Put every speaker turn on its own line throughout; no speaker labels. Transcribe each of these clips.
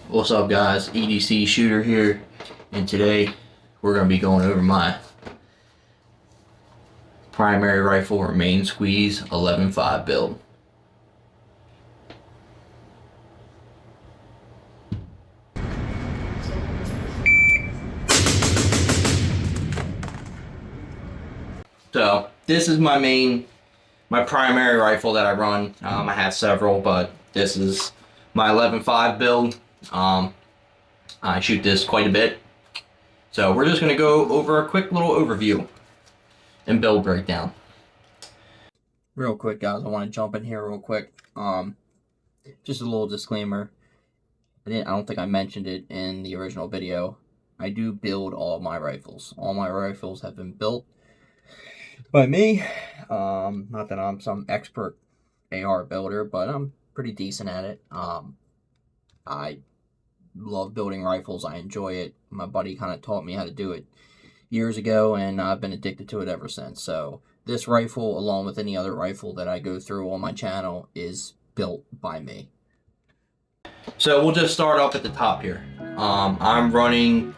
What's up guys, EDC Shooter here, and today we're going to be going over my primary rifle or main squeeze 11.5 build. So this is my primary rifle that I run. I have several, but this is my 11.5 build. I shoot this quite a bit. So we're just going to go over a quick little overview and build breakdown. Real quick guys, I want to jump in here real quick. Just a little disclaimer. I don't think I mentioned it in the original video. I do build all my rifles. All my rifles have been built by me. Not that I'm some expert AR builder, but I'm pretty decent at it. I love building rifles. I enjoy it. My buddy kind of taught me how to do it years ago, and I've been addicted to it ever since. So this rifle, along with any other rifle that I go through on my channel, is built by me. So we'll just start off at the top here. I'm running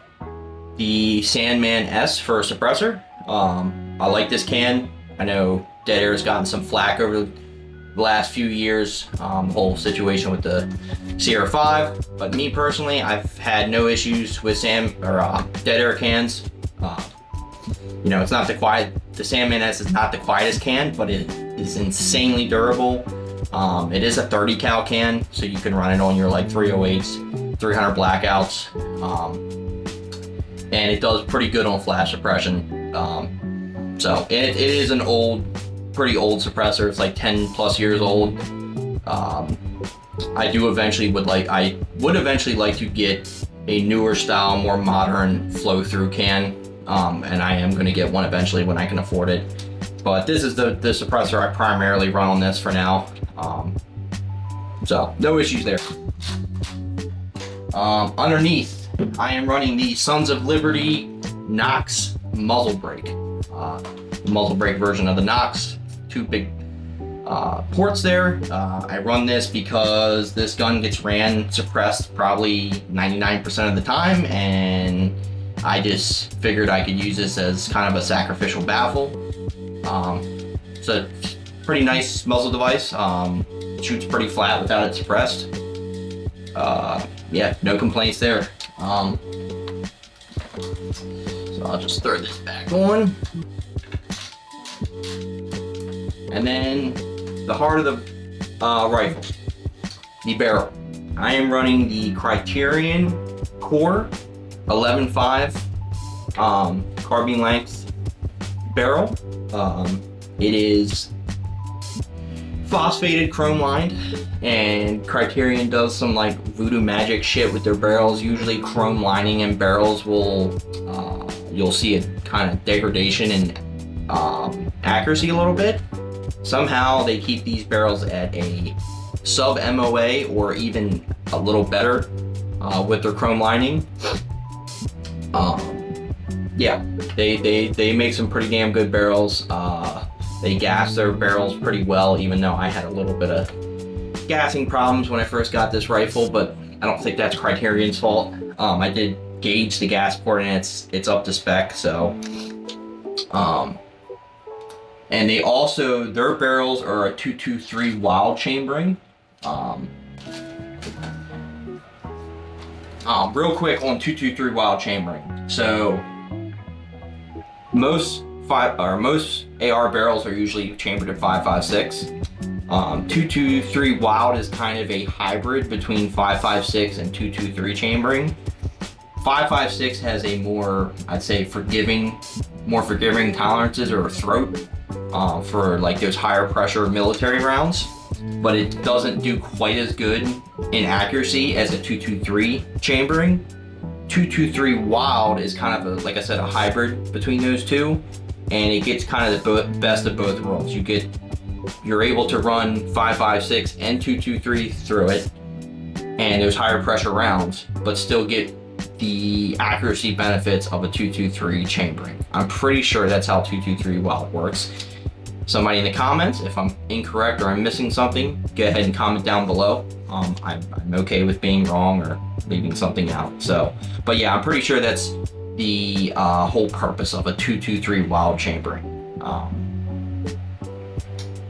the Sandman S for a suppressor. I like this can. I know Dead Air has gotten some flack over the last few years, the whole situation with the Sierra 5, but me personally, I've had no issues with Dead Air cans. You know, it's not the Sandman S is not the quietest can, but it is insanely durable. It is a 30 cal can, so you can run it on your like 308s, 300 blackouts, and it does pretty good on flash suppression. So it is an pretty old suppressor. It's like 10 plus years old. I would eventually like to get a newer style, more modern flow through can, and I am going to get one eventually when I can afford it. But this is the suppressor I primarily run on this for now. So no issues there. Underneath, I am running the Sons of Liberty Knox muzzle brake. Muzzle brake version of the Knox. Two big ports there. I run this because this gun gets suppressed probably 99% of the time, and I just figured I could use this as kind of a sacrificial baffle. It's a pretty nice muzzle device. Shoots pretty flat without it suppressed. Yeah, no complaints there. So I'll just throw this back on. And then the heart of the rifle, the barrel. I am running the Criterion Core 11.5 carbine length barrel. It is phosphated, chrome lined, and Criterion does some like voodoo magic shit with their barrels. Usually chrome lining in barrels will, you'll see a kind of degradation in accuracy a little bit. Somehow they keep these barrels at a sub MOA or even a little better with their chrome lining. Yeah, they make some pretty damn good barrels. They gas their barrels pretty well, even though I had a little bit of gassing problems when I first got this rifle, but I don't think that's Criterion's fault. I did gauge the gas port and it's up to spec, so. And they also, their barrels are a 223 wild chambering. Real quick on 223 wild chambering. So most AR barrels are usually chambered at 5.56. 223 wild is kind of a hybrid between 5.56 and 223 chambering. 5.56 has a more, I'd say, more forgiving tolerances or throat for like those higher pressure military rounds, but it doesn't do quite as good in accuracy as a 223 chambering. 223 wild is kind of a, like I said, a hybrid between those two, and it gets kind of the best of both worlds. You're able to run 5.56 and 223 through it, and those higher pressure rounds, but still get the accuracy benefits of a 223 chambering. I'm pretty sure that's how 223 wild works. Somebody in the comments, if I'm incorrect or I'm missing something, go ahead and comment down below. I'm okay with being wrong or leaving something out. So, but yeah, I'm pretty sure that's the whole purpose of a 223 wild chambering.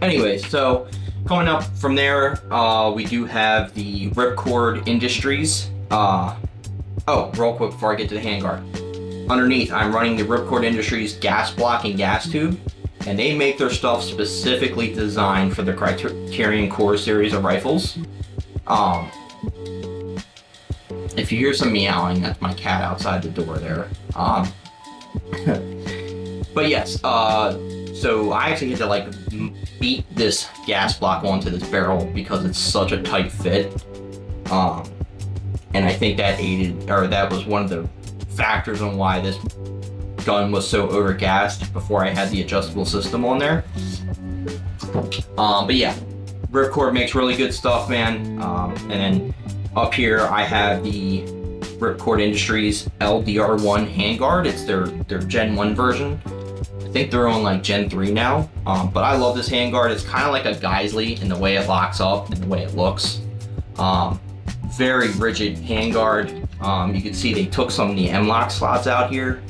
Anyways, so coming up from there, we do have the Ripcord Industries. Oh, real quick before I get to the handguard. Underneath, I'm running the Ripcord Industries gas block and gas tube, and they make their stuff specifically designed for the Criterion Core series of rifles. If you hear some meowing, that's my cat outside the door there. But yes, so I actually had to like beat this gas block onto this barrel because it's such a tight fit. And I think that that was one of the factors on why this gun was so overgassed before I had the adjustable system on there. But yeah, Ripcord makes really good stuff, man. And then up here I have the Ripcord Industries LDR1 handguard. It's their Gen 1 version. I think they're on like Gen 3 now. But I love this handguard. It's kind of like a Geisley in the way it locks up and the way it looks. Very rigid handguard. You can see they took some of the M-lock slots out here,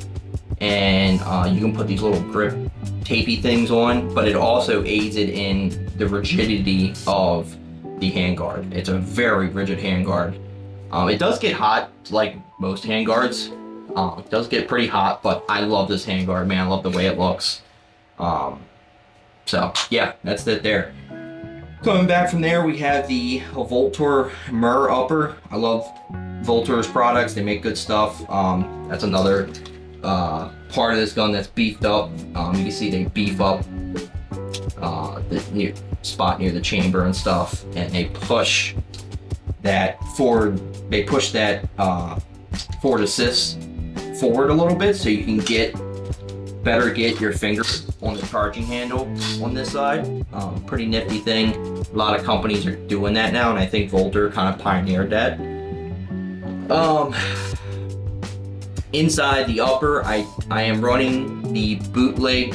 and you can put these little grip tapey things on, but it also aids it in the rigidity of the handguard. It's a very rigid handguard. It does get hot, like most handguards. It does get pretty hot, but I love this handguard, man. I love the way it looks. So yeah, that's it there. Coming back from there, we have the Voltor Mur upper. I love Voltor's products. They make good stuff. That's another part of this gun that's beefed up. You can see they beef up the spot near the chamber and stuff, and they push that forward. They push that forward assist forward a little bit, so you can get your finger on the charging handle on this side. Pretty nifty thing. A lot of companies are doing that now, and I think Voltor kind of pioneered that. Inside the upper, I am running the bootleg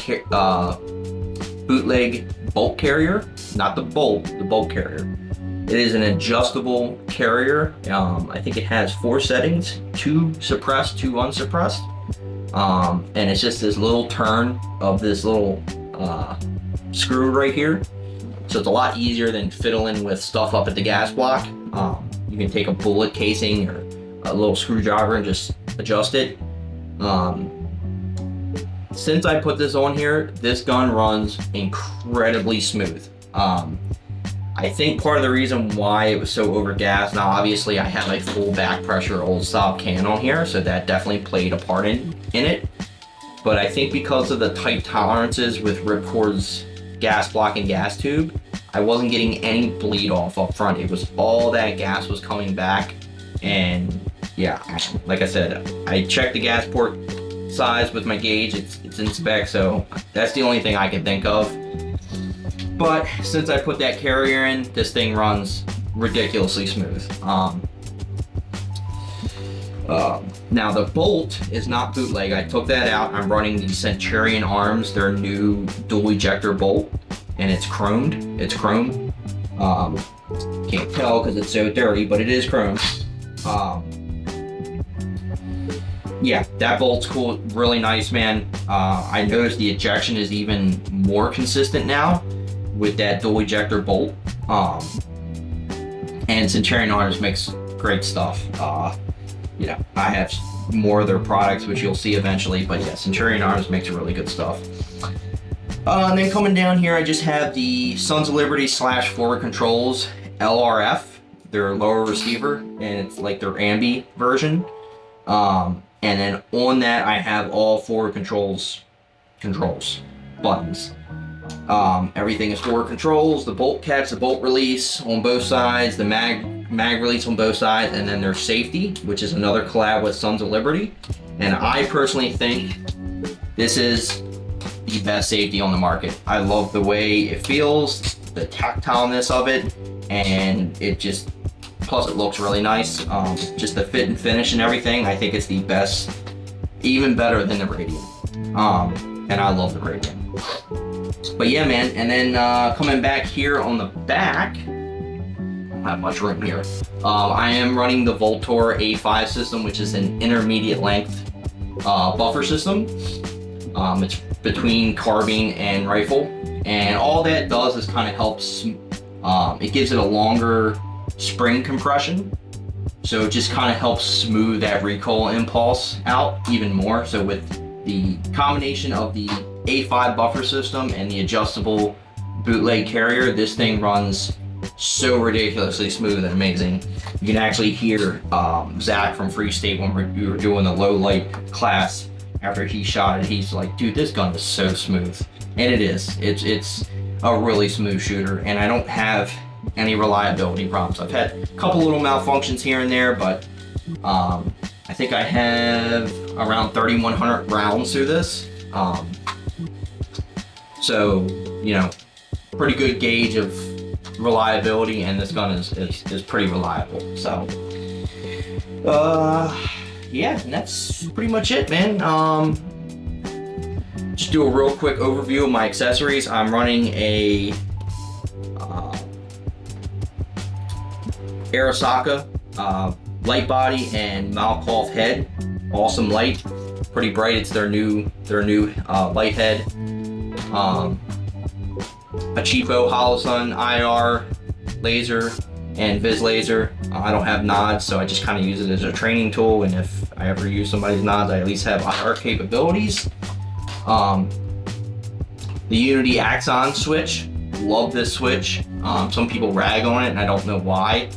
bolt carrier, not the bolt carrier. It is an adjustable carrier. I think it has 4 settings, 2 suppressed, 2 unsuppressed. And it's just this little turn of this little screw right here. So it's a lot easier than fiddling with stuff up at the gas block. You can take a bullet casing or a little screwdriver and just adjust it. Since I put this on here, this gun runs incredibly smooth. I think part of the reason why it was so overgassed, now obviously I have a full back pressure old style can on here, so that definitely played a part in it. But I think because of the tight tolerances with Ripcord's gas block and gas tube, I wasn't getting any bleed off up front. It was all that gas was coming back. And yeah, like I said, I checked the gas port size with my gauge. It's in spec, so that's the only thing I can think of. But since I put that carrier in, this thing runs ridiculously smooth. Now the bolt is not bootleg. I took that out. I'm running the Centurion Arms, their new dual ejector bolt, and it's chromed. It's chrome. Can't tell because it's so dirty, but it is chrome. Yeah, that bolt's cool, really nice, man. I noticed the ejection is even more consistent now with that dual ejector bolt. And Centurion Arms makes great stuff. Yeah, I have more of their products, which you'll see eventually, but yeah, Centurion Arms makes really good stuff. And then coming down here, I just have the Sons of Liberty / Forward Controls LRF, their lower receiver, and it's like their ambi version. And then on that, I have all forward controls buttons. Everything is forward controls, the bolt catch, the bolt release on both sides, the mag release on both sides, and then there's safety, which is another collab with Sons of Liberty. And I personally think this is the best safety on the market. I love the way it feels, the tactileness of it, and it just, plus it looks really nice. Just the fit and finish and everything, I think it's the best, even better than the Radiant. And I love the Radiant. But yeah, man, and then coming back here on the back, have much room here. I am running the Voltor A5 system, which is an intermediate length buffer system. It's between carbine and rifle, and all that does is kind of helps, it gives it a longer spring compression, so it just kind of helps smooth that recoil impulse out even more. So with the combination of the A5 buffer system and the adjustable bootleg carrier, this thing runs so ridiculously smooth and amazing. You can actually hear Zach from Free State when we were doing the low light class. After he shot it, he's like, dude, this gun is so smooth. And it is. It's a really smooth shooter, and I don't have any reliability problems. I've had a couple little malfunctions here and there, but I think I have around 3,100 rounds through this. So, you know, pretty good gauge of reliability, and this gun is pretty reliable. So, yeah, and that's pretty much it, man. Just do a real quick overview of my accessories. I'm running a Arasaka light body and Malkoff head. Awesome light, pretty bright. It's their new light head. A cheapo Holosun IR laser and Viz laser. I don't have nods, so I just kind of use it as a training tool, and if I ever use somebody's nods, I at least have IR capabilities. The Unity Axon switch, love this switch. Some people rag on it, and I don't know why.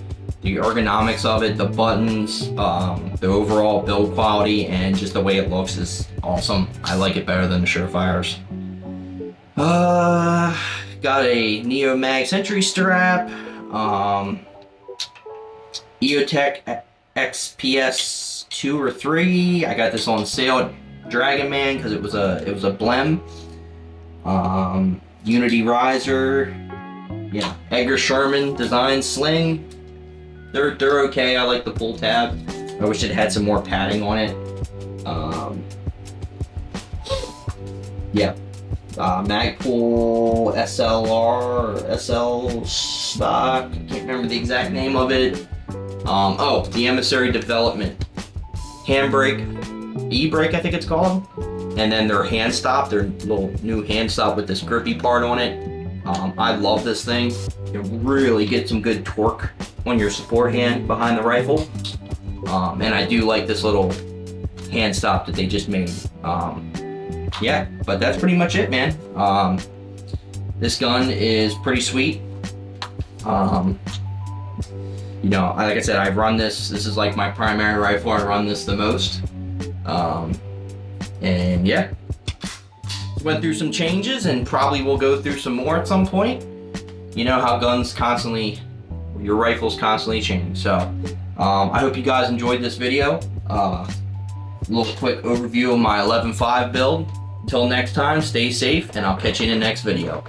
The ergonomics of it, the buttons, the overall build quality, and just the way it looks is awesome. I like it better than the Surefires. Got a Neo Mag Sentry strap. EOTech XPS 2 or 3. I got this on sale at Dragon Man because it was a blem. Unity riser. Yeah, Edgar Sherman design sling. They're okay. I like the pull tab. I wish it had some more padding on it. Yeah. Magpul SLR or SL stock. I can't remember the exact name of it. Oh, the Emissary Development handbrake, e-brake I think it's called, and then their hand stop, their little new hand stop with this grippy part on it. I love this thing. It really gets some good torque on your support hand behind the rifle, and I do like this little hand stop that they just made. Yeah, but that's pretty much it, man. This gun is pretty sweet. You know, like I said, I've run this. This is like my primary rifle. I run this the most. And yeah, went through some changes, and probably will go through some more at some point. You know how guns constantly, your rifles constantly change. So I hope you guys enjoyed this video. A little quick overview of my 11.5 build. Until next time, stay safe, and I'll catch you in the next video.